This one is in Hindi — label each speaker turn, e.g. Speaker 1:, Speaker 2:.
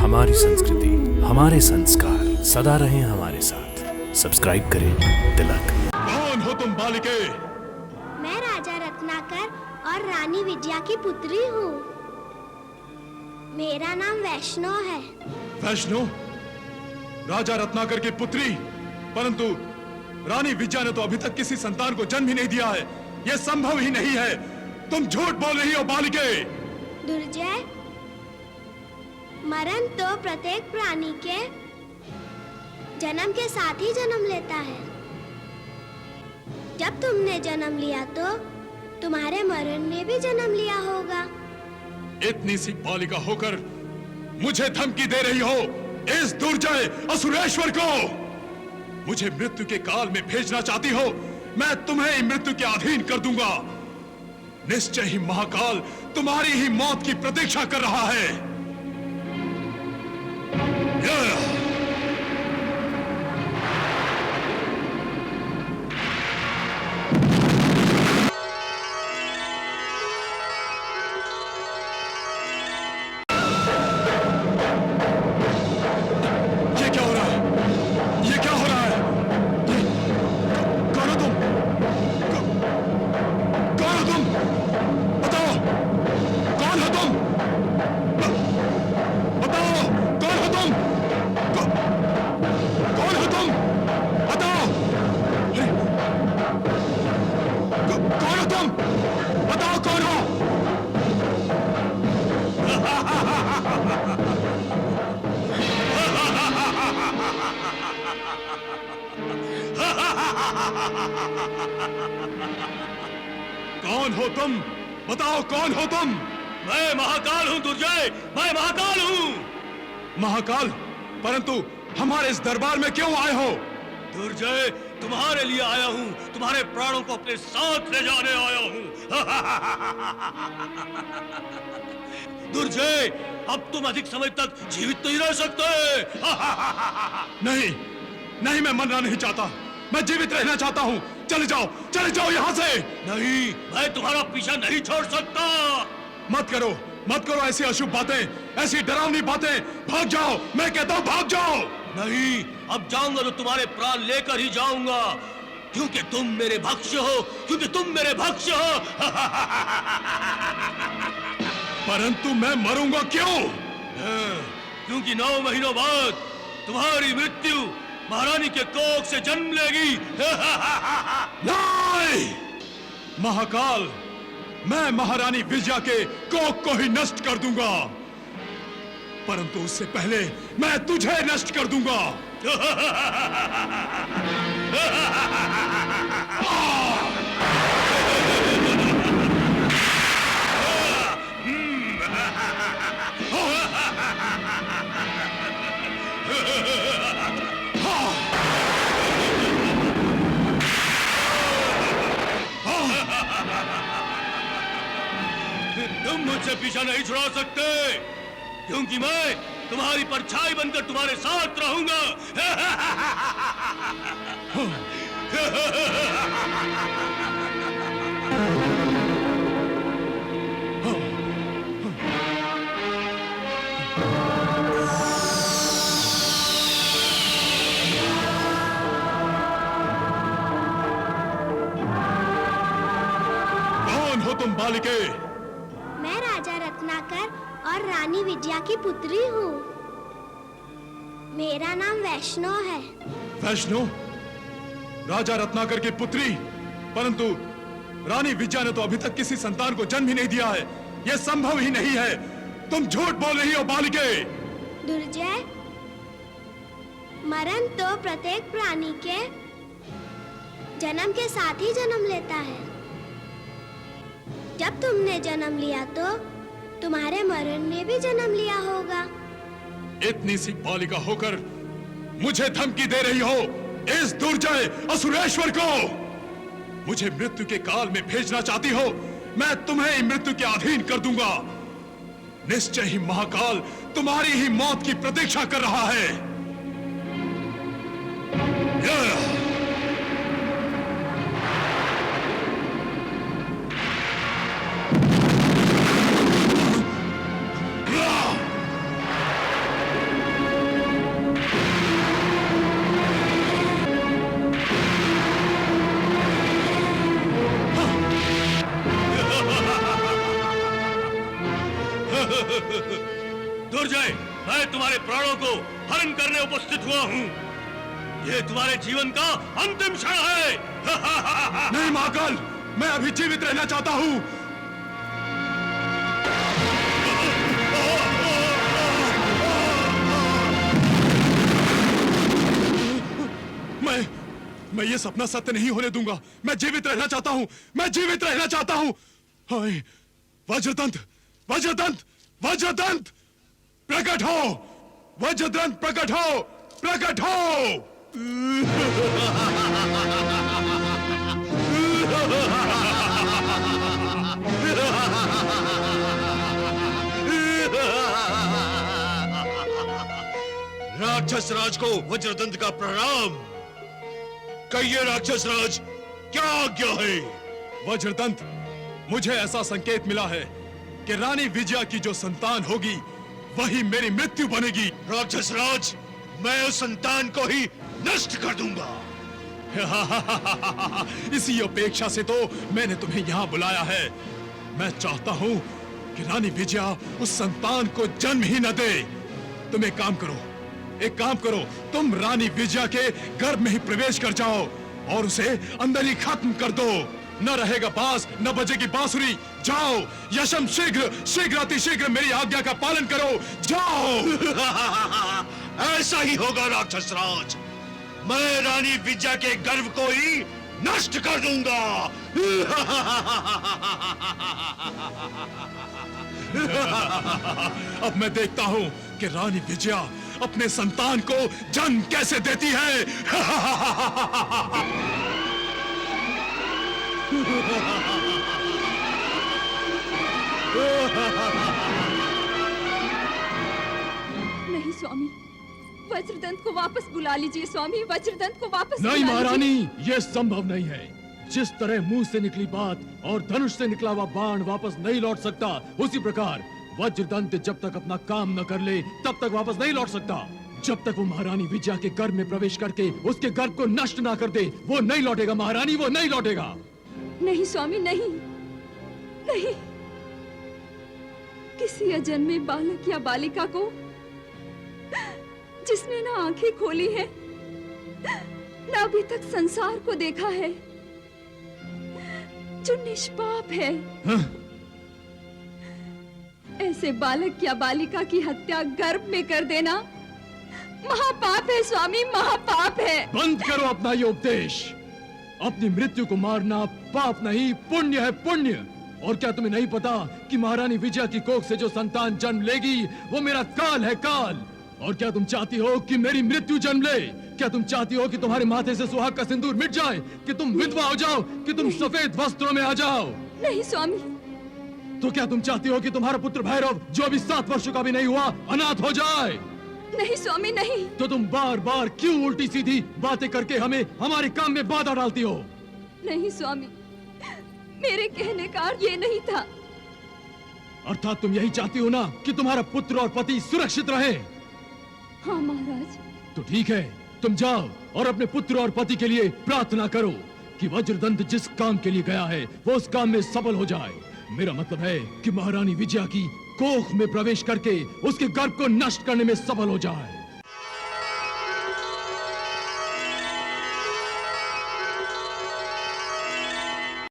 Speaker 1: हमारी संस्कृति, हमारे संस्कार सदा रहें हमारे साथ। सब्सक्राइब करें तिलक।
Speaker 2: कौन हो तुम बालिके?
Speaker 3: मैं राजा रत्नाकर और रानी विजया की पुत्री हूँ। मेरा नाम वैष्णो है।
Speaker 2: वैष्णो, राजा रत्नाकर की पुत्री, परंतु रानी विजया ने तो अभी तक किसी संतान को जन्म ही नहीं दिया है। यह संभव ही नहीं है। तुम झूठ बोल रही हो बालिके।
Speaker 3: दुर्जय, मरण तो प्रत्येक प्राणी के जन्म के साथ ही जन्म लेता है। जब तुमने जन्म लिया तो तुम्हारे मरण ने भी जन्म लिया होगा।
Speaker 2: इतनी सी बालिका होकर मुझे धमकी दे रही हो, इस दुर्जय असुरेश्वर को मुझे मृत्यु के काल में भेजना चाहती हो? मैं तुम्हें ही मृत्यु के अधीन कर दूंगा। निश्चय ही महाकाल तुम्हारी ही मौत की प्रतीक्षा कर रहा है। कौन हो तुम? बताओ कौन हो तुम?
Speaker 4: मैं महाकाल हूं दुर्जय, मैं महाकाल हूं।
Speaker 2: महाकाल? परंतु हमारे इस दरबार में क्यों आए हो?
Speaker 4: दुर्जय, तुम्हारे लिए आया हूं, तुम्हारे प्राणों को अपने साथ ले जाने आया हूं। दुर्जय, अब तुम अधिक समय तक जीवित नहीं रह सकते।
Speaker 2: नहीं, नहीं, मैं मरना नहीं चाहता। मैं जीवित रहना चाहता हूँ। चले जाओ यहाँ से।
Speaker 4: नहीं, मैं तुम्हारा पीछा नहीं छोड़ सकता।
Speaker 2: मत करो ऐसी अशुभ बातें, ऐसी डरावनी बातें। भाग जाओ, मैं कहता हूँ भाग जाओ।
Speaker 4: नहीं, अब जाऊंगा तो तुम्हारे प्राण लेकर ही जाऊंगा, क्योंकि तुम मेरे भक्ष्य हो, क्योंकि तुम मेरे भक्ष्य हो।
Speaker 2: परंतु मैं मरूंगा क्यों?
Speaker 4: क्योंकि 9 महीनों बाद तुम्हारी मृत्यु महारानी के कोख से जन्म लेगी।
Speaker 2: नहीं! महाकाल, मैं महारानी विजया के कोख को ही नष्ट कर दूंगा, परंतु उससे पहले मैं तुझे नष्ट कर दूंगा।
Speaker 4: तुम मुझसे पीछा नहीं छुड़ा सकते, क्योंकि मैं तुम्हारी परछाई बनकर तुम्हारे साथ रहूंगा।
Speaker 2: कौन हो तुम बालिके?
Speaker 3: मैं राजा रत्नाकर और रानी विजया की पुत्री हूँ। मेरा नाम वैष्णो है।
Speaker 2: वैष्णो, राजा रत्नाकर की पुत्री, परंतु रानी विजया ने तो अभी तक किसी संतान को जन्म ही नहीं दिया है। यह संभव ही नहीं है। तुम झूठ बोल रही हो बालिके।
Speaker 3: दुर्जय, मरण तो प्रत्येक प्राणी के जन्म के साथ ही जन्म लेता है। जब तुमने जन्म लिया तो तुम्हारे मरण ने भी जन्म लिया होगा।
Speaker 2: इतनी सी बालिका होकर मुझे धमकी दे रही हो, इस दुर्जय असुरेश्वर को मुझे मृत्यु के काल में भेजना चाहती हो? मैं तुम्हें ही मृत्यु के अधीन कर दूंगा। निश्चय ही महाकाल तुम्हारी ही मौत की प्रतीक्षा कर रहा है।
Speaker 4: मैं तुम्हारे प्राणों को हरण करने उपस्थित हुआ हूँ। ये तुम्हारे जीवन का अंतिम क्षण है।
Speaker 2: नहीं महाकाल, मैं अभी जीवित रहना चाहता हूँ। मैं ये सपना सत्य नहीं होने दूंगा। मैं जीवित रहना चाहता हूँ, मैं जीवित रहना चाहता हूँ। हाय, वज्रदंत, वज्रदंत, वज्रदंत, प्रकट हो, वज्रदंत प्रकट हो, प्रकट हो।
Speaker 4: राक्षस राज को वज्रदंत का प्रणाम। कहिए राक्षस राज, क्या आज्ञा है?
Speaker 2: वज्रदंत, मुझे ऐसा संकेत मिला है कि रानी विजया की जो संतान होगी वही मेरी मृत्यु बनेगी।
Speaker 4: राक्षस राज, मैं उस संतान को ही नष्ट कर दूंगा।
Speaker 2: इसी अपेक्षा से तो मैंने तुम्हें यहाँ बुलाया है। मैं चाहता हूँ कि रानी विजया उस संतान को जन्म ही न दे। तुम एक काम करो, एक काम करो, तुम रानी विजया के गर्भ में ही प्रवेश कर जाओ और उसे अंदर ही खत्म कर दो। न रहेगा बांस, न बजेगी बांसुरी। जाओ यशम, शीघ्र शीघ्र अतिशीघ्र मेरी आज्ञा का पालन करो। जाओ।
Speaker 4: ऐसा ही होगा राक्षस राज। मैं रानी विजया के गर्भ को ही नष्ट कर दूंगा।
Speaker 2: अब मैं देखता हूँ कि रानी विजया अपने संतान को जन्म कैसे देती है।
Speaker 5: नहीं स्वामी, वज्रदंत को वापस बुला लीजिए स्वामी, वज्रदंत को वापस
Speaker 6: नहीं
Speaker 5: बुला
Speaker 6: महारानी,
Speaker 5: लीजिए।
Speaker 6: ये संभव नहीं है। जिस तरह मुंह से निकली बात और धनुष से निकला हुआ बाण वापस नहीं लौट सकता, उसी प्रकार वज्रदंत जब तक अपना काम न कर ले तब तक वापस नहीं लौट सकता। जब तक वो महारानी विजया के गर्भ में प्रवेश करके उसके गर्भ को नष्ट ना कर दे, वो नहीं लौटेगा महारानी, वो नहीं लौटेगा।
Speaker 5: नहीं स्वामी, नहीं नहीं, किसी अजन्मे बालक या बालिका को जिसने ना आंखें खोली है, ना अभी तक संसार को देखा है, जो निष्पाप है, ऐसे बालक या बालिका की हत्या गर्भ में कर देना महापाप है स्वामी, महापाप है।
Speaker 6: बंद करो अपना ये उपदेश। अपनी मृत्यु को मारना पाप नहीं, पुण्य है, पुण्य। और क्या तुम्हें नहीं पता कि महारानी विजया की कोख से जो संतान जन्म लेगी वो मेरा काल है, काल। और क्या तुम चाहती हो कि मेरी मृत्यु जन्म ले? क्या तुम चाहती हो कि तुम्हारे माथे से सुहाग का सिंदूर मिट जाए, कि तुम विधवा हो जाओ, कि तुम सफेद वस्त्रों में आ जाओ?
Speaker 5: नहीं स्वामी।
Speaker 6: तो क्या तुम चाहती हो कि तुम्हारा पुत्र भैरव, जो अभी 7 वर्षों का भी नहीं हुआ, अनाथ हो जाए?
Speaker 5: नहीं स्वामी, नहीं।
Speaker 6: तो तुम बार बार क्यों उल्टी सीधी बातें करके हमें हमारे काम में बाधा डालती हो?
Speaker 5: नहीं स्वामी, मेरे कहने का अर्थ ये नहीं था।
Speaker 6: अर्थात तुम यही चाहती हो ना कि तुम्हारा पुत्र और पति सुरक्षित रहे?
Speaker 5: हाँ महाराज।
Speaker 6: तो ठीक है, तुम जाओ और अपने पुत्र और पति के लिए प्रार्थना करो कि वज्रदंत जिस काम के लिए गया है वो उस काम में सफल हो जाए। मेरा मतलब है कि महारानी विजया की कोख में प्रवेश करके उसके गर्भ को नष्ट करने में सफल हो जाए।